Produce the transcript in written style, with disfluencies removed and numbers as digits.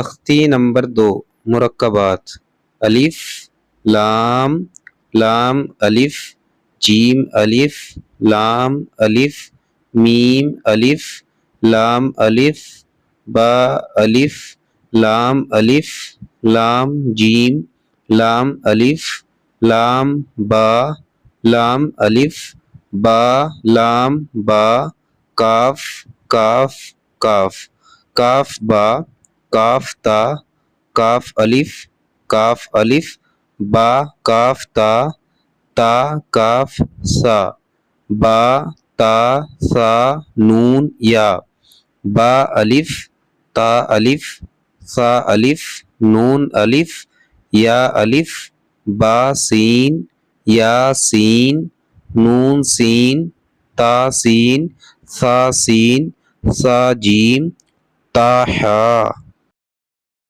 تختی نمبر 2 مرکبات الف لام لام الف جیم الف لام الف میم الف لام الف با الف لام الف لام جیم لام الف لام با لام الف با لام با کاف کاف کاف کاف با کاف تا کاف الف با کاف تا تا کاف سا با تا سا نون یا با الف تا الف سا الف نون الف یا الف با سین یا سین نون سین تا سین سا سین سا جیم تا حا